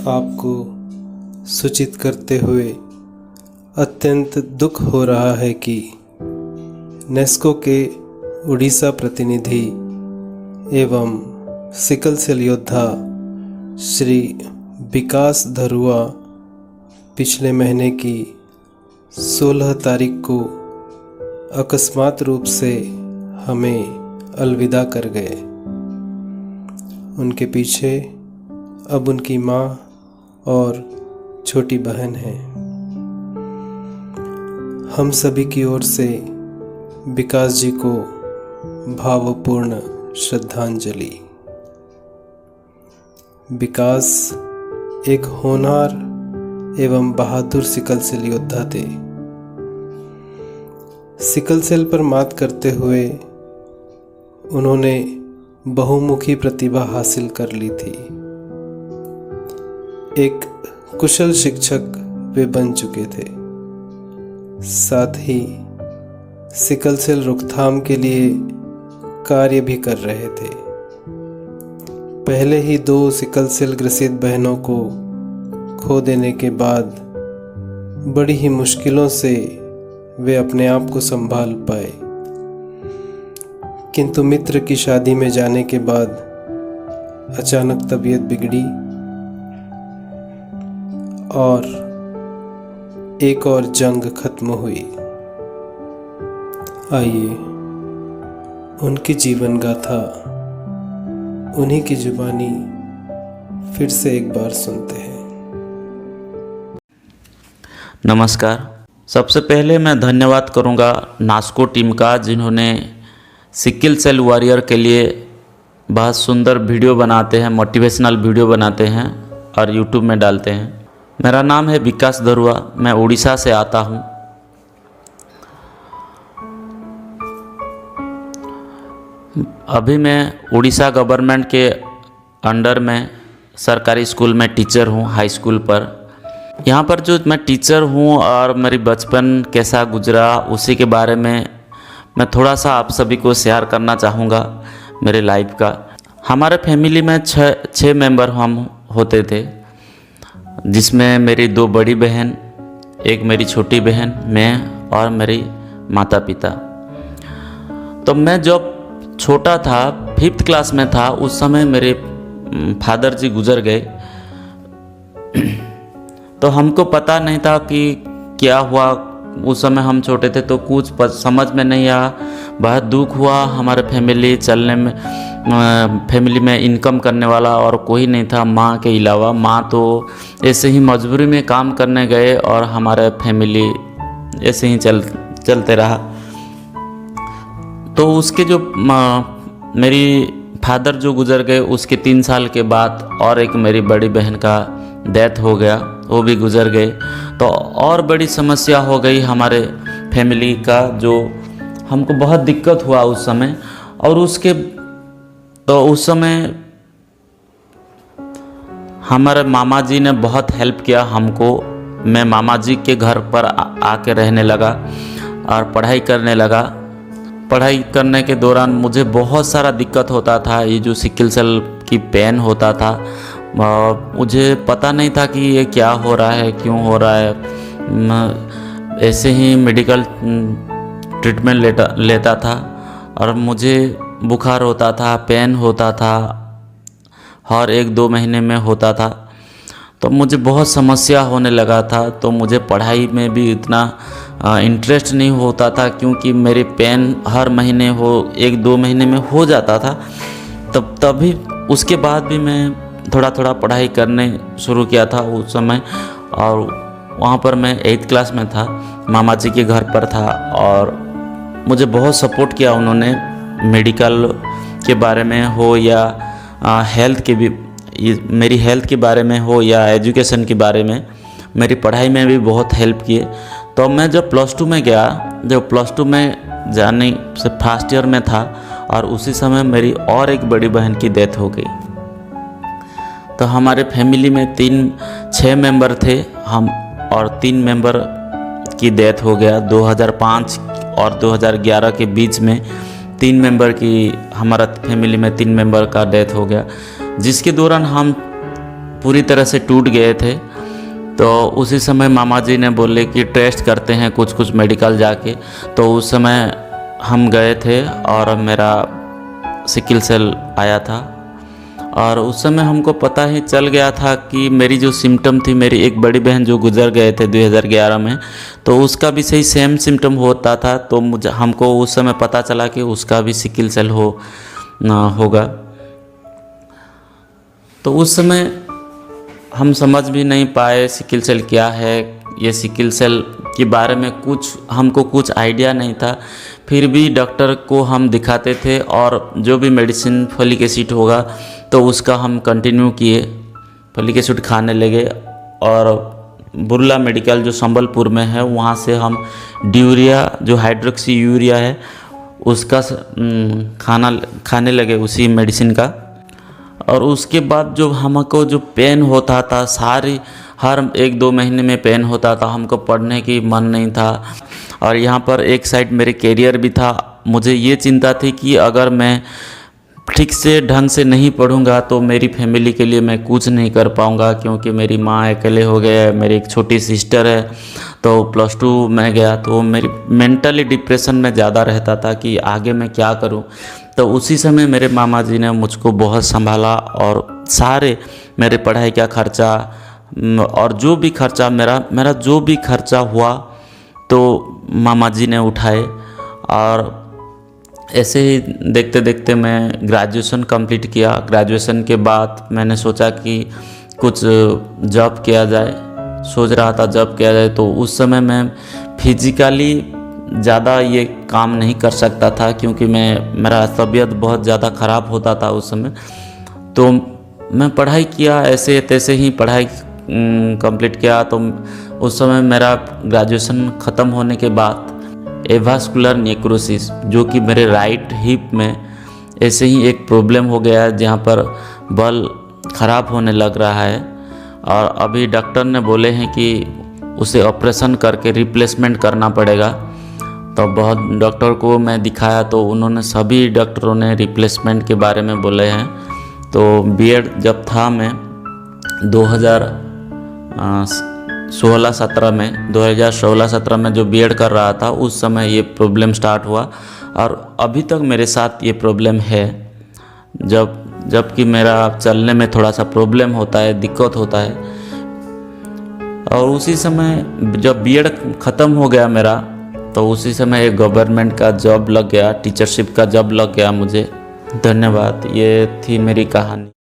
आपको सूचित करते हुए अत्यंत दुख हो रहा है कि नेस्को के उड़ीसा प्रतिनिधि एवं सिकल सेल योद्धा श्री विकास धरुआ पिछले महीने की 16 तारीख को अकस्मात रूप से हमें अलविदा कर गए। उनके पीछे अब उनकी माँ और छोटी बहन है। हम सभी की ओर से विकास जी को भावपूर्ण श्रद्धांजलि। विकास एक होनहार एवं बहादुर सिकल सेल योद्धा थे। सिकल सेल पर मात करते हुए उन्होंने बहुमुखी प्रतिभा हासिल कर ली थी। एक कुशल शिक्षक वे बन चुके थे। साथ ही सिकल सेल रोकथाम के लिए कार्य भी कर रहे थे। पहले ही 2 सिकल सेल ग्रसित बहनों को खो देने के बाद बड़ी ही मुश्किलों से वे अपने आप को संभाल पाए, किंतु मित्र की शादी में जाने के बाद अचानक तबीयत बिगड़ी और एक और जंग खत्म हुई। आइए उनकी जीवन गाथा उन्हीं की जुबानी फिर से एक बार सुनते हैं। नमस्कार। सबसे पहले मैं धन्यवाद करूंगा नास्को टीम का, जिन्होंने सिकल सेल वॉरियर के लिए बहुत सुंदर वीडियो बनाते हैं, मोटिवेशनल वीडियो बनाते हैं और यूट्यूब में डालते हैं। मेरा नाम है विकास धरुआ, मैं उड़ीसा से आता हूं। अभी मैं उड़ीसा गवर्नमेंट के अंडर में सरकारी स्कूल में टीचर हूं, हाई स्कूल पर। यहाँ पर जो मैं टीचर हूँ और मेरी बचपन कैसा गुजरा उसी के बारे में मैं थोड़ा सा आप सभी को शेयर करना चाहूँगा मेरे लाइफ का। हमारे फैमिली में 6 मेंबर हम होते थे, जिसमें मेरी 2 बड़ी बहन, एक मेरी छोटी बहन, मैं और मेरी माता पिता। तो मैं जब छोटा था, 5th क्लास में था, उस समय मेरे फादर जी गुजर गए। तो हमको पता नहीं था कि क्या हुआ। उस समय हम छोटे थे तो कुछ समझ में नहीं आया। बहुत दुख हुआ। हमारे फैमिली चलने में, फैमिली में इनकम करने वाला और कोई नहीं था माँ के अलावा। माँ तो ऐसे ही मजबूरी में काम करने गए और हमारे फैमिली ऐसे ही चलते रहा। तो उसके जो मेरी फादर जो गुजर गए, उसके 3 साल के बाद और एक मेरी बड़ी बहन का डेथ हो गया, वो भी गुजर गए। तो और बड़ी समस्या हो गई हमारे फैमिली का, जो हमको बहुत दिक्कत हुआ उस समय। और उस समय हमारे मामा जी ने बहुत हेल्प किया हमको। मैं मामा जी के घर पर आके रहने लगा और पढ़ाई करने लगा। पढ़ाई करने के दौरान मुझे बहुत सारा दिक्कत होता था। ये जो सिकल सेल की पेन होता था, मुझे पता नहीं था कि ये क्या हो रहा है, क्यों हो रहा है। ऐसे ही मेडिकल ट्रीटमेंट लेता था और मुझे बुखार होता था, पेन होता था, हर 1-2 महीने में होता था। तो मुझे बहुत समस्या होने लगा था। तो मुझे पढ़ाई में भी इतना इंटरेस्ट नहीं होता था, क्योंकि मेरी पेन हर महीने 1-2 महीने में हो जाता था। तभी उसके बाद भी मैं थोड़ा थोड़ा पढ़ाई करने शुरू किया था उस समय। और वहाँ पर मैं 8th क्लास में था, मामा जी के घर पर था और मुझे बहुत सपोर्ट किया उन्होंने। मेडिकल के बारे में हो या हेल्थ के भी, मेरी हेल्थ के बारे में हो या एजुकेशन के बारे में, मेरी पढ़ाई में भी बहुत हेल्प किए। तो मैं जब +2 में गया, जब +2 में जाने से फर्स्ट ईयर में था, और उसी समय मेरी और एक बड़ी बहन की डेथ हो गई। तो हमारे फैमिली में 6 मेंबर थे हम, और 3 मेंबर की डेथ हो गया। 2005 और 2011 के बीच में 3 मेंबर की, हमारा फैमिली में 3 मेंबर का डेथ हो गया, जिसके दौरान हम पूरी तरह से टूट गए थे। तो उसी समय मामा जी ने बोले कि टेस्ट करते हैं कुछ मेडिकल जाके। तो उस समय हम गए थे और मेरा सिकल सेल आया था। और उस समय हमको पता ही चल गया था कि मेरी जो सिम्टम थी, मेरी एक बड़ी बहन जो गुजर गए थे 2011 में, तो उसका भी सही सेम सिम्टम होता था। तो हमको उस समय पता चला कि उसका भी सिकल सेल होगा। तो उस समय हम समझ भी नहीं पाए सिकल सेल क्या है। ये सिकल सेल के बारे में हमको कुछ आइडिया नहीं था। फिर भी डॉक्टर को हम दिखाते थे और जो भी मेडिसिन फोलिक एसिड होगा तो उसका हम कंटिन्यू किए, फोलिक एसिड खाने लगे। और बुर्ला मेडिकल जो संबलपुर में है, वहाँ से हम ड्यूरिया जो हाइड्रोक्सी यूरिया है उसका खाने लगे, उसी मेडिसिन का। और उसके बाद जो हमको जो पेन होता था, हर 1-2 महीने में पेन होता था, हमको पढ़ने की मन नहीं था। और यहाँ पर एक साइड मेरे कैरियर भी था। मुझे ये चिंता थी कि अगर मैं ठीक से ढंग से नहीं पढ़ूंगा तो मेरी फैमिली के लिए मैं कुछ नहीं कर पाऊंगा, क्योंकि मेरी माँ अकेले हो गए, मेरी एक छोटी सिस्टर है। तो +2 में गया तो मेरी मेंटली डिप्रेशन में ज़्यादा रहता था कि आगे मैं क्या करूं। तो उसी समय मेरे मामा जी ने मुझको बहुत संभाला और सारे मेरे पढ़ाई का खर्चा और जो भी खर्चा मेरा जो भी खर्चा हुआ तो मामा जी ने उठाए। और ऐसे ही देखते देखते मैं ग्रेजुएशन कंप्लीट किया। ग्रेजुएशन के बाद मैंने सोचा कि कुछ जॉब किया जाए, सोच रहा था जॉब किया जाए। तो उस समय मैं फिजिकली ज़्यादा ये काम नहीं कर सकता था, क्योंकि मेरा तबीयत बहुत ज़्यादा ख़राब होता था उस समय। तो मैं पढ़ाई किया, ऐसे तैसे ही पढ़ाई कंप्लीट किया। तो उस समय मेरा ग्रेजुएशन ख़त्म होने के बाद एवास्कुलर नेक्रोसिस, जो कि मेरे राइट हिप में ऐसे ही एक प्रॉब्लम हो गया है, जहाँ पर बल ख़राब होने लग रहा है। और अभी डॉक्टर ने बोले हैं कि उसे ऑपरेशन करके रिप्लेसमेंट करना पड़ेगा। तो बहुत डॉक्टर को मैं दिखाया तो उन्होंने सभी डॉक्टरों ने रिप्लेसमेंट के बारे में बोले हैं। तो बीएड जब था मैं 2016-17 में जो बीएड कर रहा था, उस समय ये प्रॉब्लम स्टार्ट हुआ और अभी तक मेरे साथ ये प्रॉब्लम है। जबकि मेरा चलने में थोड़ा सा प्रॉब्लम होता है, दिक्कत होता है। और उसी समय जब बीएड ख़त्म हो गया मेरा, तो उसी समय एक गवर्नमेंट का जॉब लग गया, टीचरशिप का जॉब लग गया मुझे। धन्यवाद। ये थी मेरी कहानी।